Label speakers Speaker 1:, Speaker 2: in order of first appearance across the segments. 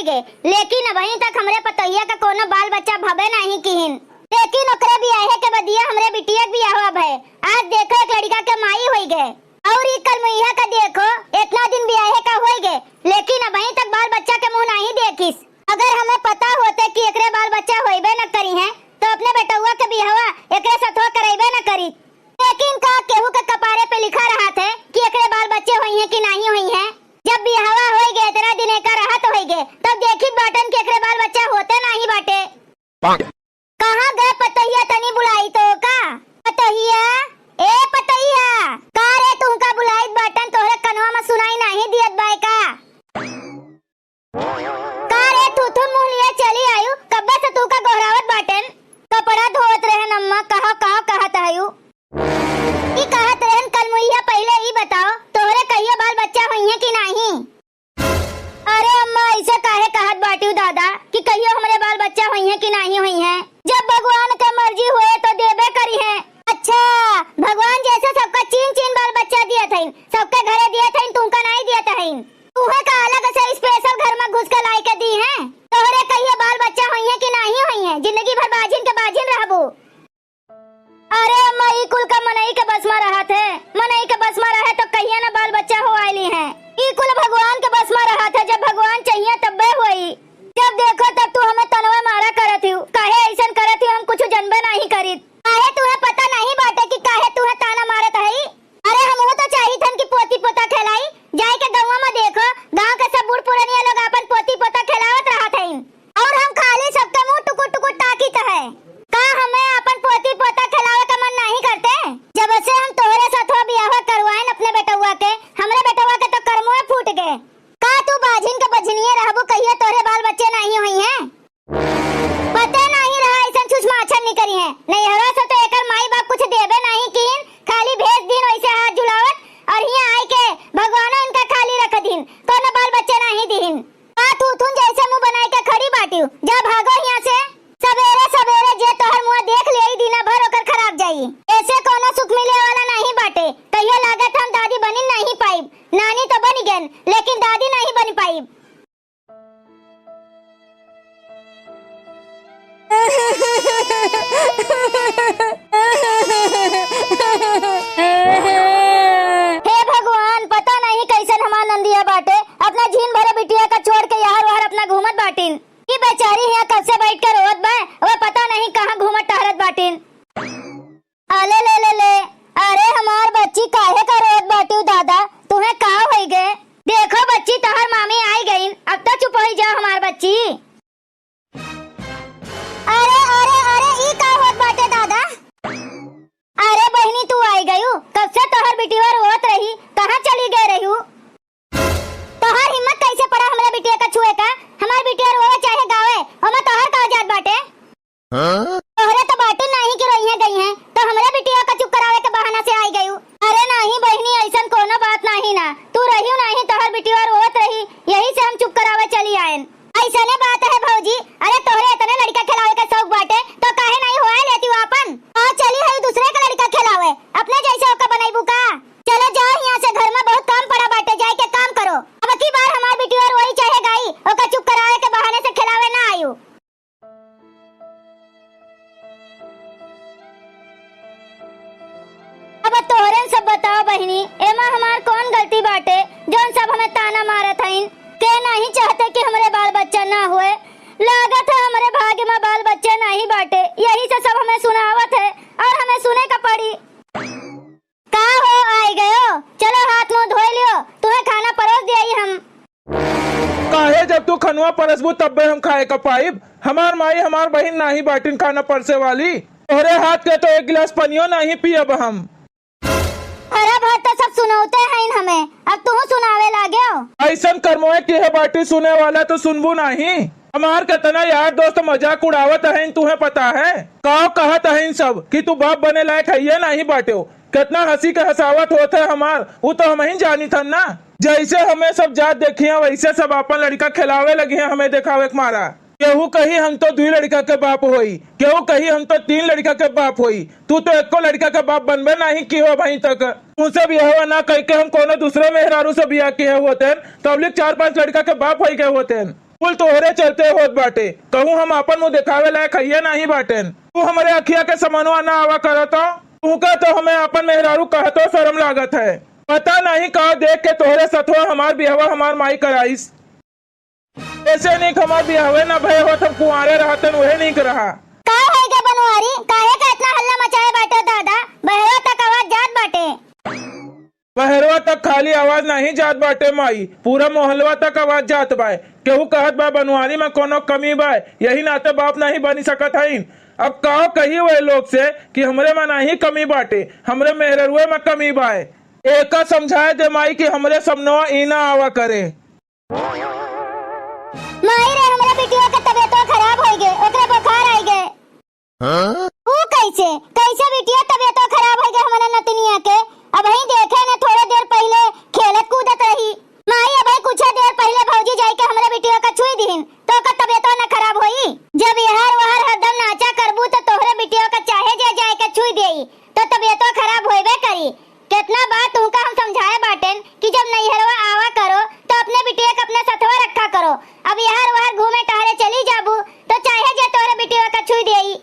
Speaker 1: हो गए, लेकिन अभी तक हमरे पतोहिया का कोनो बाल बच्चा भबे नहीं किहिन। लेकिन ओकरे बियाहे के बदिया हमरे बिटिया के बियाह अब है। आज देखो एक लड़का के माई हो गए और ई कल मैया का देखो इतना दिन बियाहे का हो गए, लेकिन अभी तक बाल बच्चा के मुंह नहीं देखिस। अगर हमें पता होते कि एकरे बाल बच्चा होइबे न करी है तो अपने बेटुआ के बियाहवा एकरे साथ करइबे न करी। लेकिन का केहू के कपारे पे लिखा रहा थे कि एकरे बाल बच्चे हुई हैं कि नहीं हुई हैं। जब बियाहवा हो गए इतना दिन का रहा तो हो गए, तब देखी बाटन के एकरे बाल बच्चा होते नहीं बाटे। कहाँ गए पतोहिया, तनी बुलाई तो का पतोहिया, ए पतोहिया का रे तू का बुलाई बाटन तोहरे कनवा में सुनाई नहीं दियत बाय का रे तू मुंह लिए चली आयु कब्बे से तू का गोहरावत बाटन कपड़ा धोत रहे नम्मा कहा कहत आयु ई कहत रहन कल मुइया पहले ई बताओ तोहरे कहिए बाल बच्चा हुई है कि नहीं। अरे अम्मा ऐसे काहे कहत बाटियो दादा कि कहियो हमरे बाल बच्चा हुई है कि नहीं हुई है। जब भगवान के मर्जी हुए तो देबे करी है। अच्छा भगवान जैसे सबका चीन बाल बच्चा दिया था, सबके घरे दिया था, तुमका नहीं दिया था। तुम्हें का अलग से स्पेशल घर में घुस के लाई के दी है। तोहरे कहिए बाल बच्चा हुई है कि नहीं हुई है, जिंदगी भर बाजिन के बाजिन रहबू। अरे अम्मा ई कुल का मनई के बस में रहा थे, मनई के बस में रहे तो कहिए ना बाल बच्चा हो आईली है। ई कुल भगवान के बस में रहा था, जब भगवान चाहिए तब्बे हुई। जब देखो तब तू हमें तनवा मारा करत हूँ, काहे ऐसन करत हूँ हम कुछ जनबे नहीं करी। काहे तुम्हें पता नहीं बाटे कि काहे तुम्हें ताना मारत है। अरे हम तो चाहिए थन कि पोती पोता खिलाई जाए के गाँव में देखो गाँव के सब बूढ़ पुरानिया लोग अपन पोती पोता खिलावत रहा थे और हम खाली सबका मुंह टुकुर टुकुर ताकीत है। का हमें अपन पोती पोता खिलावे का मन नहीं करते। जब से हम तोहरे साथ बियाह करवाएं अपने बेटुआ के, हमरे बेटुआ के तो कर्मों फूट गए। का तू बाजिन के बजनिए रहबू कहिए तोहरे बाल बच्चे नहीं हुई हैं। पता नहीं रहा ऐसा सुषमा अच्छा नहीं करी है, नहीं हरा से तो एकर माई बाप कुछ देबे नहीं कीन, खाली भेज दिन वैसे हाथ जुलावत और यहाँ आई के भगवान इनका खाली रख दिन तो न बाल बच्चे नहीं दीन। का तू तुम जैसे मुंह बनाई के खड़ी बाटियो जा भागो यहाँ से। सवेरे सवेरे जे तोहर मुंह देख ले दिन भर ओकर खराब जाई। ऐसे कोनो सुख मिले वाला नहीं बाटे। कहियो लागत हम दादी बनी नहीं पाई, नानी तो बनी गन लेकिन दादी नहीं बनी पाई। हे भगवान पता नहीं कैसन हमार नंदिया बाटे अपना झीन भरे बिटिया का छोड़ के यार वार अपना घूमत बाटिन। की बेचारी यहाँ कब से बैठ कर रोत बा वो पता नहीं कहाँ घूमत टहरत बाटिन। अले ले ले ले अरे हमार बच्ची काहे का रोत बाटियो दादा तुम्हें का हो गए। देखो बच्ची तोहर मामी आई गई, अब तो चुप हो जाओ हमार बच्ची। अरे अरे अरे ई का होत बाटे दादा। अरे बहनी तू आई गयू, कब से तोहर बिटिया रोत रही, कहाँ चली गए रही। तोहर हिम्मत कैसे पड़ा हमारे बिटिया का छुए का। हमार बिटिया रोवे चाहे गावे हमें तोहर का जात बाटे। तोहरे तो बाटे नहीं कि रही गई हैं तो हमारे बिटिया का चुप करावे के बहाना से आई गयू। अरे नहीं बहनी ऐसा कोनो बात नहीं ना, तू रही नहीं तोहर बिटिया रोत रही यही से हम चुप करावे चली आएन। ऐसा ने बात है भौजी। अरे तोहरे इतने लड़का खिलावे का शौक बाटे तो काहे नहीं होए लेती हो अपन और चली है दूसरे का लड़का खिलावे अपने जैसे ओका बनाईबू का। चलो जाओ यहाँ से, घर में बहुत काम पड़ा बाटे, जाए के काम करो। अब की बार हमार बिटिया रोई चाहे गाई ओका चुप करावे के बहाने से खिलावे ना आयु। अब तोहरे सब बताओ बहनी एमा हमार कौन गलती बाटे जोन सब हमें ताना मारत हईन के नहीं चाहते कि हमारे बाल बच्चा ना हुए। लागत है हमारे भाग्य में बाल बच्चे नहीं बाटे, यही से सब हमें सुनावत है और हमें सुने का पड़ी। का हो आई गयो, चलो हाथ मुंह धो लियो, तुम्हें खाना परोस दिया हम।
Speaker 2: काहे जब तू खनवा परसबू तब हम खाए का पाइब। हमार माई हमार बहन नहीं बाटिन खाना परसे वाली, तोहरे हाथ के तो एक गिलास पनियो नहीं पियब हम।
Speaker 1: अरे बात तो सब सुनाते हैं हमें, अब तू सुनावे लागे हो।
Speaker 2: ऐसा कर्मों की है बाटी सुने वाला तो सुनबू नहीं। हमार कितना यार दोस्त मजाक उड़ावत है तुम्हें पता है। का कहत है सब कि तू बाप बने लायक है नहीं बाटे। कितना हंसी के हंसावत होता है हमार, वो तो हम ही जानी था ना। जैसे हमें सब जात देखिए वैसे सब अपन लड़का खिलावे लगी है हमें दिखावे के मारा। केहू कही हम तो 2 लड़का के बाप होई, केहू कही हम तो 3 लड़का के बाप होई। तू तो एको लड़का के बाप बनबे नहीं की हो भाई तक। तुझसे बियाह ना कह के हम कोनो दूसरे मेहरारू से बियाह किए होते तब 4-5 लड़का के बाप हो गए होते। कुल तोहरे चलते होत बाटे। कहूँ हम अपन मुँह दिखावे लायक हइये नहीं बाटेन। तू हमारे अखिया के समनवा ना आवा करतो। तू का तो हमें अपन मेहरारू कहतो शर्म लागत है। पता नहीं कहा देख के तोहरे सथवा हमार बिहवा हमार माई कराइस। ऐसे नहीं हमार बिहवे ना भय हो तुम कुंवारे रहतन वहे नहीं कर रहा।
Speaker 1: का है के बनवारी काहे का इतना हल्ला मचाए बाटे दादा? बहरा तक आवाज जात बाटे।
Speaker 2: बहरवा तक खाली आवाज नहीं जात बाटे माई, पूरा मोहल्ला तक आवाज जात बाय। केहू कहत बा बनवारी में कोनो कमी बाय, यही नाते बाप नहीं बनी सकत हईन। अब कहो कही हुए लोग से कि हमरे में नहीं कमी बाटे, हमरे मेहरुए में कमी बाय। एक समझाए दे माई कि हमरे समनवा इना आवा करे।
Speaker 1: माई रे हमरा बिटिया के तबीयत खराब हो गए, ओकरे बुखार आ गए। वो कैसे कैसे बिटिया तबीयत खराब हो गए हमने नतनिया के? अब ही देखे न थोड़े देर पहले खेलत कूदत रही। माई अब कुछ देर पहले भौजी जाई के हमरे बिटिया का छुई दीन तो का तबीयत न खराब होई। जब यहर वहर हरदम नाचा करबू तो तोहरे बिटिया का चाहे जे जाए के छुई देई तो तबीयत खराब होइबे करी। कितना बात तुमका हम समझाए बाटेन कि जब नैहरवा आवा करो तो अपने बिटिया का अपने सथवा रखा करो। अब यहर वहर घूमे टहरे चली जाबू तो चाहे जे तोहरे बिटिया का छुई देई।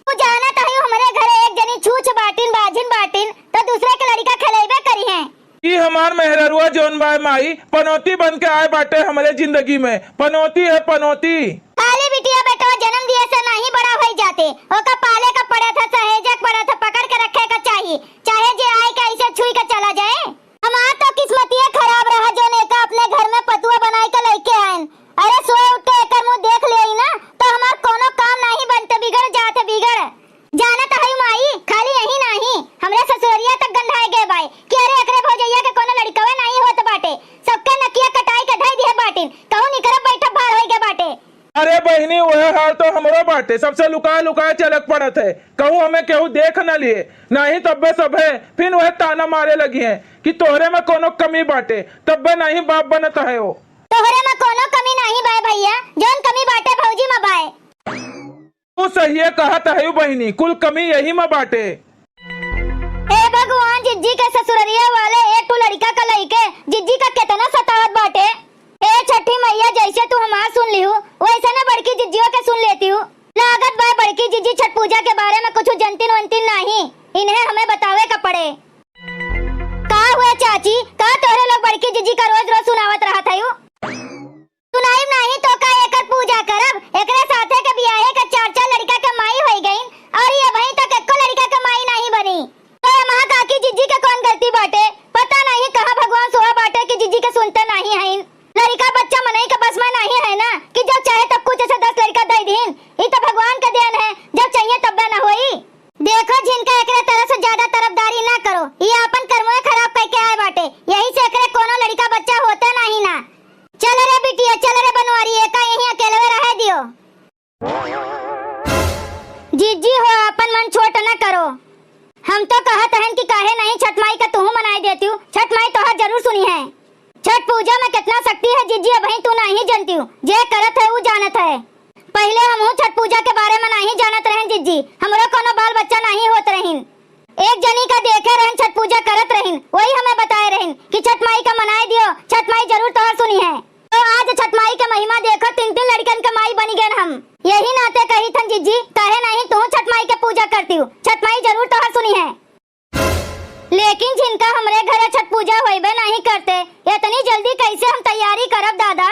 Speaker 1: तू जाना ताही हमारे घरे एक जनी छूछ बाटिन बाजिन बाटिन तो दूसरे के लड़का खेलेबे करी है।
Speaker 2: ई हमार मेहरुआ जोन बाय माई पनौती बन के आए बाटे हमारे जिंदगी में। पनौती है पनौती।
Speaker 1: खाली बिटिया बेटा जन्म दिए से नहीं बड़ा हो जाते, ओका पाले का पड़ा था, सहेजक पड़ा था, पकड़ के रखे का चाहिए। चाहे जे आए के ऐसे छुई के चला जाए। हमार तो किस्मतिये खराब रहा जो ने का अपने घर में पतुआ बनाई के लेके आएन। अरे सोए उठ के एकर मुंह देख लेई ना तो हमार कोनो काम नहीं बनते, बिगड़ जाते बिगड़। जानत हई माई खाली यही नहीं हमरे ससुरिया तक गंधाए गए बाई कि अरे एकरे भौजैया के कोनो लड़कवे नहीं होत बाटे। सबके नकिया कटाई के धई दिए बाटिन, कहू निकर बैठा भार होई गए बाटे।
Speaker 2: अरे बहनी वह हाल तो हमरो बाटे, सबसे लुका लुका चलक पड़त है। कहूँ हमें केहू देख न लिए नहीं तब्बे सब है फिर वह ताना मारे लगी है कि तोहरे में कोनो कमी बाटे, तब्बे नहीं बाप बनत है। वो
Speaker 1: तोहरे में कोनो कमी नहीं बाय भैया, जोन कमी बाटे भौजी में बाय।
Speaker 2: तू सही है कहत है बहनी, कुल कमी यही में बाटे।
Speaker 1: हे भगवान जिज्जी के ससुरिया वाले एक तू लड़का का लइके जिज्जी का कितना सतावत बाटे। ए छठी मैया जैसे तू हमार सुन लिहू वैसे ने बड़की जिज्जियों के सुन लेती हूँ। लागत बाय बड़की जिज्जी छठ पूजा के बारे में कुछ जनतीन वंतीन नहीं, इन्हें हमें बतावे का पड़े। का हुआ चाची का तोहरे लोग बड़की जिज्जी का रोज रोज सुनावत रहा था। सुनाई नहीं तो का एकर पूजा करब, एकरे साथे के बियाहे के चार चार लड़का के माई होई गईन और ये भाई तक एको लड़का के माई नहीं बनी। तो ये महा काकी जिज्जी के कौन गलती बाटे? पता नहीं कहां भगवान सोहा बाटे कि जिज्जी के सुनते नहीं हैं। लड़का बच्चा मनई के बस में नहीं है ना कि जब चाहे तब कुछ ऐसे 10 लड़का दे दीन। ये तो भगवान का देन है, जब चाहिए तब ना होई। देखो जिनका एकरे तरफ से ज्यादा तरफदारी ना करो, ये अपन कर्मों खराब करके आए बाटे, यही से एकरे कोनो लड़का बच्चा होता नहीं ना। चल रे बिटिया चल रे बनवारी एका यहीं अकेले रह दियो। जीजी हो अपन मन छोट न करो। हम तो कहत हैं कि काहे नहीं छठ माई का तू मनाई देती हूँ। छठ माई तो जरूर सुनी है। छठ पूजा में कितना शक्ति है जीजी, अभी तू नहीं जानती हूँ, जे करत है वो जानत है। पहले हम छठ पूजा के बारे में नहीं जानत रहे जीजी, हमरो कोनो बाल बच्चा नहीं होत रहीन। एक जनी का देखे रहन छठ पूजा करत रहीन, वही हमें बताए रहन कि छठ माई का मनाई दियो, छठ माई जरूर तोहर सुनी है। तो आज छठ माई के महिमा देखो 3-3 लड़कन के माई बनी गए हम। यही नाते कही थन जीजी काहे नहीं तू छठ माई के पूजा करती हूँ, छठ माई जरूर तोहर सुनी है। लेकिन जिनका हमरे घरे छठ पूजा होइबे नहीं करते, इतनी जल्दी कैसे हम तैयारी करब दादा?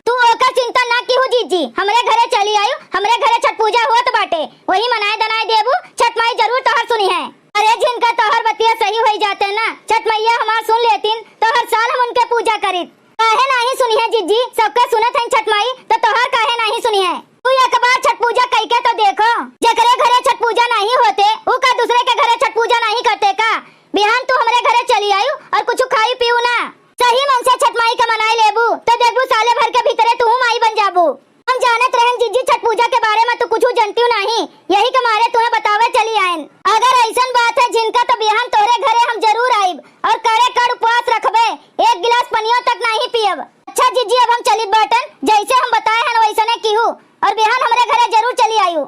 Speaker 1: तू ओकर चिंता ना की हो जीजी, हमरे घरे चली आयु, हमरे घरे छठ पूजा होत बाटे, वही मनाए दनाए देबू, छठ माई जरूर तोहर सुनी है। अरे जिनका तोहर बतिया सही हो जाते ना, छठ मैया हमार सुन लेतीन तो हर साल हम उनके पूजा करीत। काहे नहीं सुनी है जीजी, सबका सुनत है छठ माई तो तोहर काहे नहीं सुनी है? तू एक बार छठ पूजा कई के तो देखो, जकरे घरे छठ पूजा नहीं होते वो का दूसरे के घरे छठ पूजा नहीं करते का? बिहान तू हमरे घरे चली आयु और कुछ खाई पीऊ ना, सही मन से छठ माई का मनाई लेबू तो देखबू साले भर के भीतरे तू माई बन जाबू। हम जानत रहन जीजी छठ पूजा के बारे में तो कुछ जानती नहीं, यही के मारे तुम्हें बतावे चली आयन। अगर ऐसा बात है जिनका तो बिहान तोरे घरे हम जरूर आइब और करे कर उपवास रखबे, एक गिलास पनियो तक नहीं पियब। अच्छा जीजी अब हम चलित बाटन, जैसे हम बताए हैं वैसने कीहू और बिहान हमरे घरे जरूर चली आयु।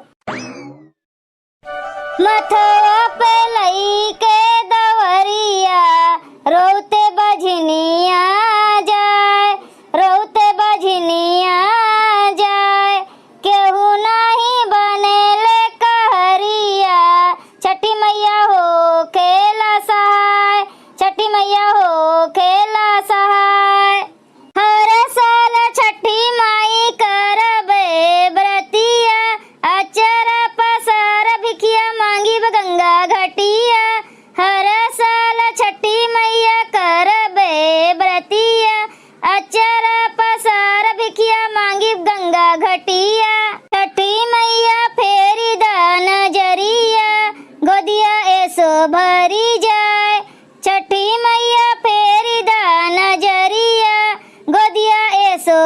Speaker 1: मथवा पे लई के दवरिया रोते बजनिया जाए, रोते बजनिया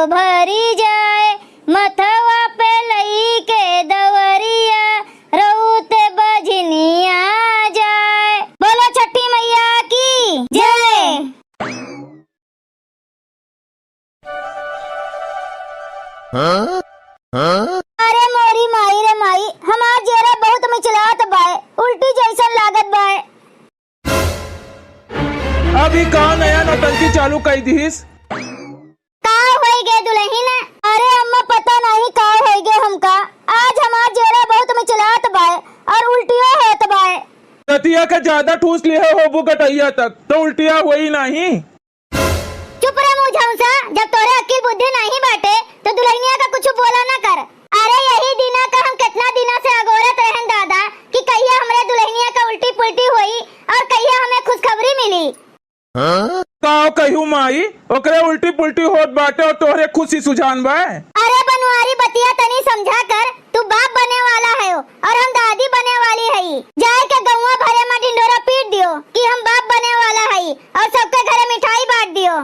Speaker 1: भरी जाए, मथवा पे लई के दवरिया रउते बजनिया जाए। बोलो छठी मैया की जय। अरे मोरी माई रे माई, हमार जेरा बहुत मिचलात बाय, उल्टी जैसन लागत बाय।
Speaker 2: अभी का नया नौटंकी चालू कर दीस?
Speaker 1: का होई गे दुल्हन? अरे अम्मा पता नहीं का होई गे हमका। आज हमार जेरा बहुत मिचलात बाय और उल्टियो होत बाय।
Speaker 2: रतिया के ज्यादा ठूस लिए होबू गटैया तक तो उल्टिया हुई नहीं।
Speaker 1: चुप रह मुंह झौसा, जब तोरे अक्ल बुद्धि नहीं बाटे तो दुल्हनिया का कुछ बोला ना कर। अरे यही दिना का हम कितना दिनों से अगोरत रहन दादा कि कहिया हमरे दुल्हनिया का उल्टी पुल्टी हुई और कहिया हमें खुशखबरी मिली।
Speaker 2: का कहूँ माई, ओकरे उल्टी पुल्टी होत बाटे और तोहरे खुशी सुजान बा।
Speaker 1: अरे बनवारी बतिया तनी समझा कर, तू बाप बने वाला है और हम दादी बने वाली है। जाए के गौवा भरे में ढिंडोरा पीट दियो कि हम बाप बने वाला है और सबके घरे मिठाई बांट दियो।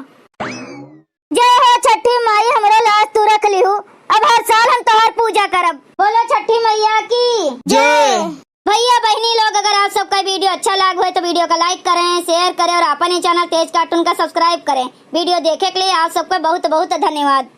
Speaker 1: जय हो छठी माई, हमरा लाज तू रख लिहू। अब हर साल हम तोहर पूजा करब। बोलो छठी मैया की
Speaker 2: जय।
Speaker 1: भैया बहनी लोग, अगर आप सबका वीडियो अच्छा लगा हो तो वीडियो को लाइक करें, शेयर करें और अपने चैनल तेज कार्टून का सब्सक्राइब करें। वीडियो देखे के लिए आप सबका बहुत बहुत धन्यवाद।